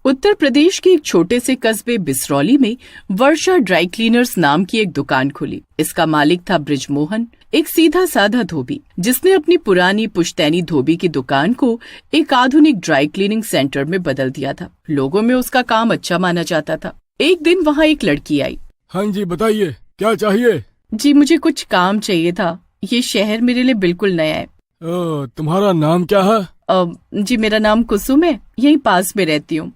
उत्तर प्रदेश के एक छोटे से कस्बे बिसरौली में वर्षा ड्राई क्लीनर्स नाम की एक दुकान खुली। इसका मालिक था बृजमोहन, एक सीधा साधा धोबी जिसने अपनी पुरानी पुश्तैनी धोबी की दुकान को एक आधुनिक ड्राई क्लीनिंग सेंटर में बदल दिया था। लोगों में उसका काम अच्छा माना जाता था। एक दिन वहाँ एक लड़की आई। हाँ जी, बताइए क्या चाहिए? जी, मुझे कुछ काम चाहिए था। ये शहर मेरे लिए बिल्कुल नया है। तुम्हारा नाम क्या है? जी, मेरा नाम कुसुम है, यहीं पास में रहती हूँ।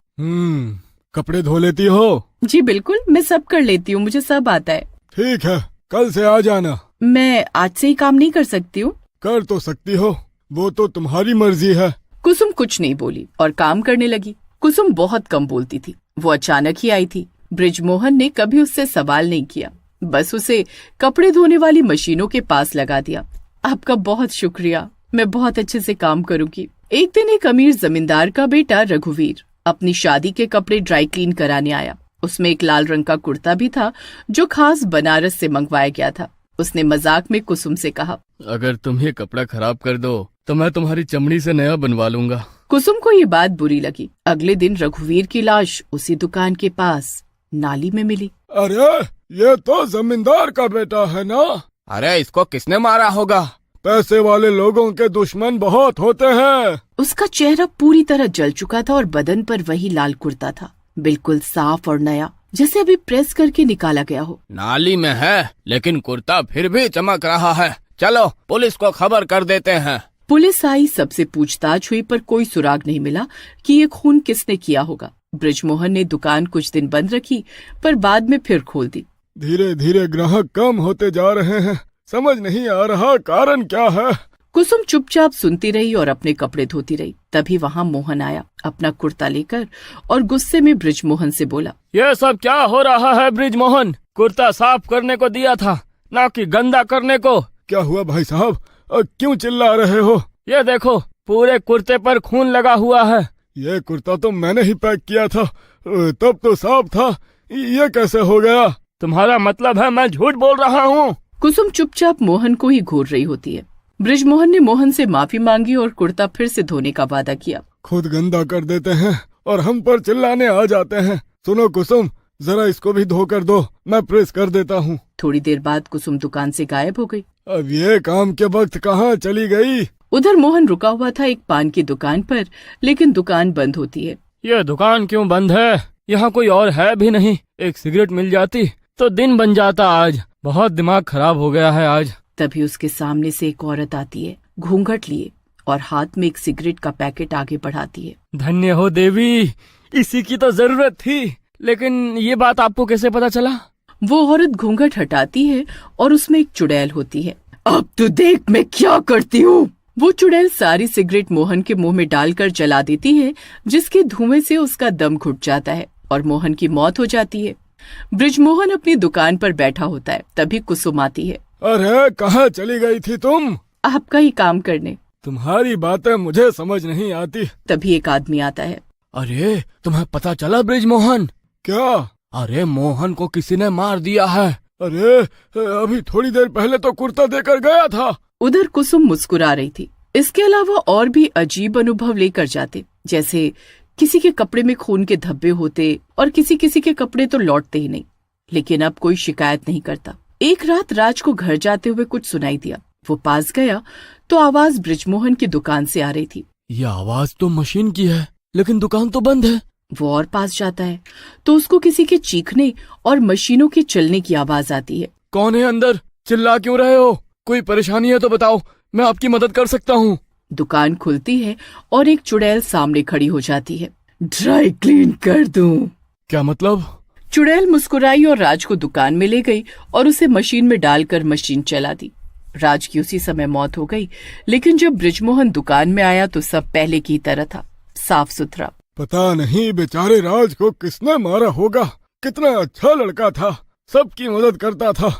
कपड़े धो लेती हो? जी बिल्कुल, मैं सब कर लेती हूँ, मुझे सब आता है। ठीक है, कल से आ जाना। मैं आज से ही काम नहीं कर सकती हूँ? कर तो सकती हो, वो तो तुम्हारी मर्जी है। कुसुम कुछ नहीं बोली और काम करने लगी। कुसुम बहुत कम बोलती थी। वो अचानक ही आई थी। बृजमोहन ने कभी उससे सवाल नहीं किया, बस उसे कपड़े धोने वाली मशीनों के पास लगा दिया। आपका बहुत शुक्रिया, मैं बहुत अच्छे से काम करूंगी। एक दिन एक अमीर जमींदार का बेटा रघुवीर अपनी शादी के कपड़े ड्राई क्लीन कराने आया। उसमें एक लाल रंग का कुर्ता भी था जो खास बनारस से मंगवाया गया था। उसने मजाक में कुसुम से कहा, अगर तुम ये कपड़ा खराब कर दो तो मैं तुम्हारी चमड़ी से नया बनवा लूंगा। कुसुम को ये बात बुरी लगी। अगले दिन रघुवीर की लाश उसी दुकान के पास नाली में मिली। अरे ये तो जमींदार का बेटा है ना? अरे इसको किसने मारा होगा? पैसे वाले लोगों के दुश्मन बहुत होते हैं। उसका चेहरा पूरी तरह जल चुका था और बदन पर वही लाल कुर्ता था, बिल्कुल साफ और नया, जैसे अभी प्रेस करके निकाला गया हो। नाली में है लेकिन कुर्ता फिर भी चमक रहा है। चलो पुलिस को खबर कर देते हैं। पुलिस आई, सबसे पूछताछ हुई पर कोई सुराग नहीं मिला कि ये खून किसने किया होगा। बृजमोहन ने दुकान कुछ दिन बंद रखी पर बाद में फिर खोल दी। धीरे धीरे ग्राहक कम होते जा रहे हैं, समझ नहीं आ रहा कारण क्या है। कुसुम चुपचाप सुनती रही और अपने कपड़े धोती रही। तभी वहाँ मोहन आया अपना कुर्ता लेकर और गुस्से में बृजमोहन से बोला, ये सब क्या हो रहा है बृजमोहन? कुर्ता साफ करने को दिया था, ना कि गंदा करने को। क्या हुआ भाई साहब, क्यों चिल्ला रहे हो? ये देखो, पूरे कुर्ते पर खून लगा हुआ है। ये कुर्ता तो मैंने ही पैक किया था, तब तो साफ था, ये कैसे हो गया? तुम्हारा मतलब है मैं झूठ बोल रहा हूँ? कुसुम चुपचाप मोहन को ही घूर रही होती है। बृजमोहन ने मोहन से माफी मांगी और कुर्ता फिर से धोने का वादा किया। खुद गंदा कर देते हैं और हम पर चिल्लाने आ जाते हैं। सुनो कुसुम, जरा इसको भी धो कर दो, मैं प्रेस कर देता हूँ। थोड़ी देर बाद कुसुम दुकान से गायब हो गई। अब ये काम के वक्त कहाँ चली गई? उधर मोहन रुका हुआ था एक पान की दुकान पर, लेकिन दुकान बंद होती है। ये दुकान क्यों बंद है? यहाँ कोई और है भी नहीं। एक सिगरेट मिल जाती तो दिन बन जाता। आज बहुत दिमाग खराब हो गया है आज। तभी उसके सामने से एक औरत आती है, घूंघट लिए, और हाथ में एक सिगरेट का पैकेट आगे बढ़ाती है। धन्य हो देवी, इसी की तो जरूरत थी। लेकिन ये बात आपको कैसे पता चला? वो औरत घूंघट हटाती है और उसमें एक चुड़ैल होती है। अब तू देख मैं क्या करती हूँ। वो चुड़ैल सारी सिगरेट मोहन के मुंह में डालकर जला देती है, जिसके धुएं से उसका दम घुट जाता है और मोहन की मौत हो जाती है। बृजमोहन अपनी दुकान पर बैठा होता है। तभी कुसुम आती है। अरे कहाँ चली गई थी तुम? आपका ही काम करने। तुम्हारी बातें मुझे समझ नहीं आती। तभी एक आदमी आता है। अरे तुम्हें पता चला बृजमोहन? क्या? अरे मोहन को किसी ने मार दिया है। अरे अभी थोड़ी देर पहले तो कुर्ता देकर गया था। उधर कुसुम मुस्कुरा रही थी। इसके अलावा और भी अजीब अनुभव लेकर जाते, जैसे किसी के कपड़े में खून के धब्बे होते और किसी किसी के कपड़े तो लौटते ही नहीं। लेकिन अब कोई शिकायत नहीं करता। एक रात राज को घर जाते हुए कुछ सुनाई दिया। वो पास गया तो आवाज बृजमोहन की दुकान से आ रही थी। ये आवाज तो मशीन की है, लेकिन दुकान तो बंद है। वो और पास जाता है तो उसको किसी के चीखने और मशीनों के चलने की आवाज आती है। कौन है अंदर? चिल्ला क्यों रहे हो? कोई परेशानी है तो बताओ, मैं आपकी मदद कर सकता हूँ। दुकान खुलती है और एक चुड़ैल सामने खड़ी हो जाती है। ड्राई क्लीन कर दूं? क्या मतलब? चुड़ैल मुस्कुराई और राज को दुकान में ले गई और उसे मशीन में डालकर मशीन चला दी। राज की उसी समय मौत हो गई। लेकिन जब बृजमोहन दुकान में आया तो सब पहले की तरह था, साफ सुथरा। पता नहीं बेचारे राज को किसने मारा होगा। कितना अच्छा लड़का था, सबकी मदद करता था।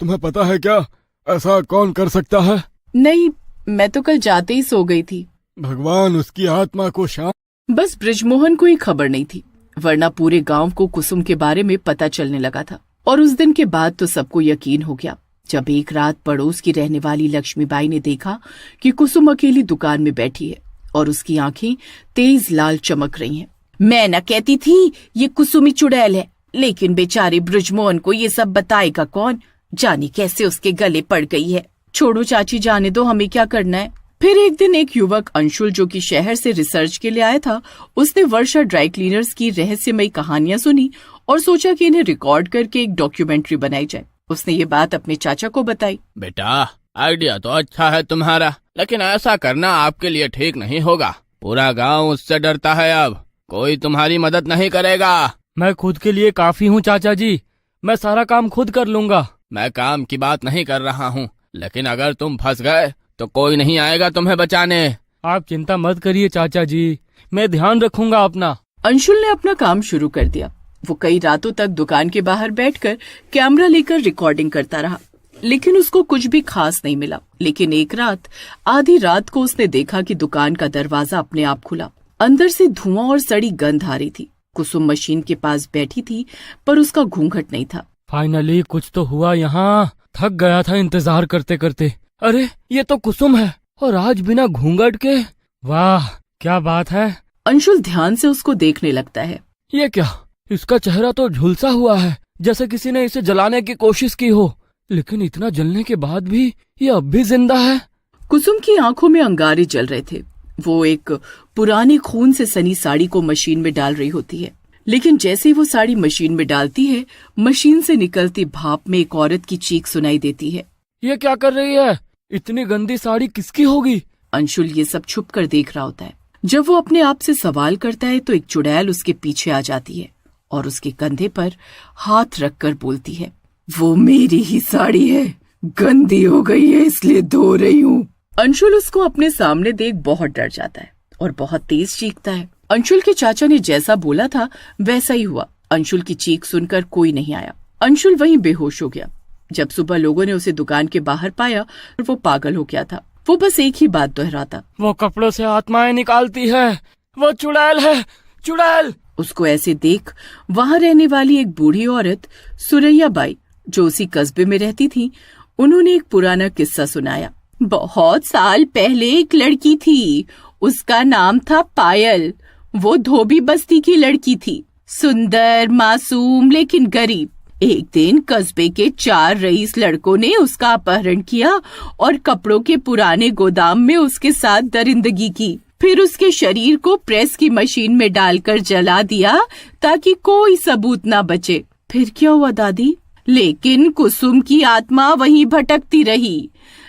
तुम्हें पता है क्या ऐसा कौन कर सकता है? नहीं, मैं तो कल जाते ही सो गई थी। भगवान उसकी आत्मा को शांति। बस बृजमोहन को ही खबर नहीं थी, वरना पूरे गांव को कुसुम के बारे में पता चलने लगा था। और उस दिन के बाद तो सबको यकीन हो गया, जब एक रात पड़ोस की रहने वाली लक्ष्मीबाई ने देखा कि कुसुम अकेली दुकान में बैठी है और उसकी आंखें तेज लाल चमक रही हैं। मैं न कहती थी ये कुसुमी चुड़ैल है, लेकिन बेचारे बृजमोहन को ये सब बताएगा कौन, जाने कैसे उसके गले पड़ गई है। छोड़ो चाची, जाने दो, हमें क्या करना है। फिर एक दिन एक युवक अंशुल, जो कि शहर से रिसर्च के लिए आया था, उसने वर्षा ड्राई क्लीनर्स की रहस्यमयी कहानियां सुनी और सोचा कि इन्हें रिकॉर्ड करके एक डॉक्यूमेंट्री बनाई जाए। उसने ये बात अपने चाचा को बताई। बेटा, आइडिया तो अच्छा है तुम्हारा, लेकिन ऐसा करना आपके लिए ठीक नहीं होगा। पूरा गांव उससे डरता है, अब कोई तुम्हारी मदद नहीं करेगा। मैं खुद के लिए काफी हूँ चाचा जी, मैं सारा काम खुद कर लूंगा। मैं काम की बात नहीं कर रहा हूँ, लेकिन अगर तुम फंस गए तो कोई नहीं आएगा तुम्हें बचाने। आप चिंता मत करिए चाचा जी, मैं ध्यान रखूंगा अपना। अंशुल ने अपना काम शुरू कर दिया। वो कई रातों तक दुकान के बाहर बैठकर कैमरा लेकर रिकॉर्डिंग करता रहा, लेकिन उसको कुछ भी खास नहीं मिला। लेकिन एक रात, आधी रात को उसने देखा कि दुकान का दरवाजा अपने आप खुला। अंदर से धुआं और सड़ी गंध आ रही थी। कुसुम मशीन के पास बैठी थी, पर उसका घूंघट नहीं था। फाइनली कुछ तो हुआ यहाँ, थक गया था इंतजार करते करते। अरे ये तो कुसुम है, और आज बिना घूंघट के। वाह क्या बात है। अंशुल ध्यान से उसको देखने लगता है। ये क्या, इसका चेहरा तो झुलसा हुआ है, जैसे किसी ने इसे जलाने की कोशिश की हो, लेकिन इतना जलने के बाद भी ये अब भी जिंदा है। कुसुम की आंखों में अंगारे जल रहे थे। वो एक पुरानी खून से सनी साड़ी को मशीन में डाल रही होती है, लेकिन जैसे ही वो साड़ी मशीन में डालती है, मशीन से निकलती भाप में एक औरत की चीख सुनाई देती है। ये क्या कर रही है? इतनी गंदी साड़ी किसकी होगी? अंशुल ये सब छुप कर देख रहा होता है। जब वो अपने आप से सवाल करता है तो एक चुड़ैल उसके पीछे आ जाती है और उसके कंधे पर हाथ रखकर बोलती है, वो मेरी ही साड़ी है, गंदी हो गई है इसलिए धो रही हूँ। अंशुल उसको अपने सामने देख बहुत डर जाता है और बहुत तेज चीखता है। अंशुल के चाचा ने जैसा बोला था वैसा ही हुआ। अंशुल की चीख सुनकर कोई नहीं आया। अंशुल वहीं बेहोश हो गया। जब सुबह लोगों ने उसे दुकान के बाहर पाया, वो पागल हो गया था। वो बस एक ही बात दोहराता, वो कपड़ों से आत्माएं निकालती है, वो चुड़ैल है, चुड़ैल। उसको ऐसे देख वहाँ रहने वाली एक बूढ़ी औरत सुरैया बाई, जो उसी कस्बे में रहती थी, उन्होंने एक पुराना किस्सा सुनाया। बहुत साल पहले एक लड़की थी, उसका नाम था पायल। वो धोबी बस्ती की लड़की थी, सुंदर, मासूम, लेकिन गरीब। एक दिन कस्बे के 4 रईस लड़कों ने उसका अपहरण किया और कपड़ों के पुराने गोदाम में उसके साथ दरिंदगी की। फिर उसके शरीर को प्रेस की मशीन में डालकर जला दिया ताकि कोई सबूत ना बचे। फिर क्या हुआ दादी? लेकिन कुसुम की आत्मा वहीं भटकती रही।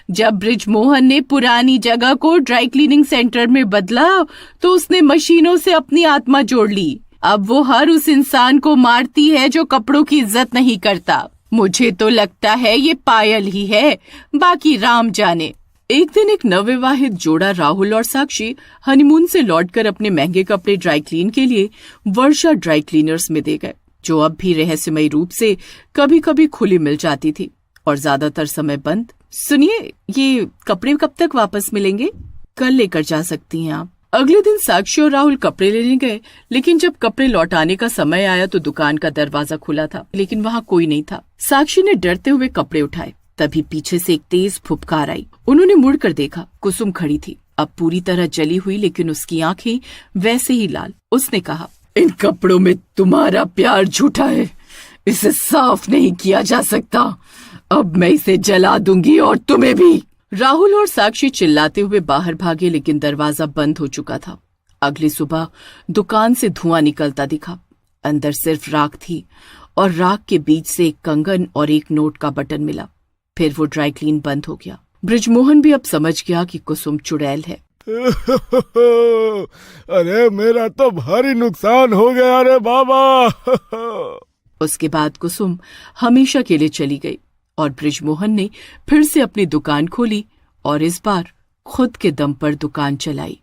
जब बृजमोहन ने पुरानी जगह को ड्राई क्लीनिंग सेंटर में बदला तो उसने मशीनों से अपनी आत्मा जोड़ ली। अब वो हर उस इंसान को मारती है जो कपड़ों की इज्जत नहीं करता। मुझे तो लगता है ये पायल ही है, बाकी राम जाने। एक दिन एक नवविवाहित जोड़ा राहुल और साक्षी हनीमून से लौटकर अपने महंगे कपड़े ड्राई क्लीन के लिए वर्षा ड्राई क्लीनर्स में दे गए, जो अब भी रहस्यमयी रूप से कभी कभी खुली मिल जाती थी और ज्यादातर समय बंद। सुनिए, ये कपड़े कब तक वापस मिलेंगे? कल लेकर जा सकती हैं आप। अगले दिन साक्षी और राहुल कपड़े लेने गए, लेकिन जब कपड़े लौटाने का समय आया तो दुकान का दरवाजा खुला था, लेकिन वहाँ कोई नहीं था। साक्षी ने डरते हुए कपड़े उठाए, तभी पीछे से एक तेज फुफकार आई। उन्होंने मुड़कर देखा, कुसुम खड़ी थी, अब पूरी तरह जली हुई, लेकिन उसकी आंखें वैसे ही लाल। उसने कहा, इन कपड़ों में तुम्हारा प्यार झूठा है, इसे साफ नहीं किया जा सकता। अब मैं इसे जला दूंगी और तुम्हें भी। राहुल और साक्षी चिल्लाते हुए बाहर भागे, लेकिन दरवाजा बंद हो चुका था। अगली सुबह दुकान से धुआं निकलता दिखा। अंदर सिर्फ राख थी और राख के बीच से एक कंगन और एक नोट का बटन मिला। फिर वो ड्राई क्लीन बंद हो गया। बृजमोहन भी अब समझ गया कि कुसुम चुड़ैल है। अरे मेरा तो भारी नुकसान हो गया रे बाबा। उसके बाद कुसुम हमेशा के लिए चली गई और बृजमोहन ने फिर से अपनी दुकान खोली और इस बार खुद के दम पर दुकान चलाई।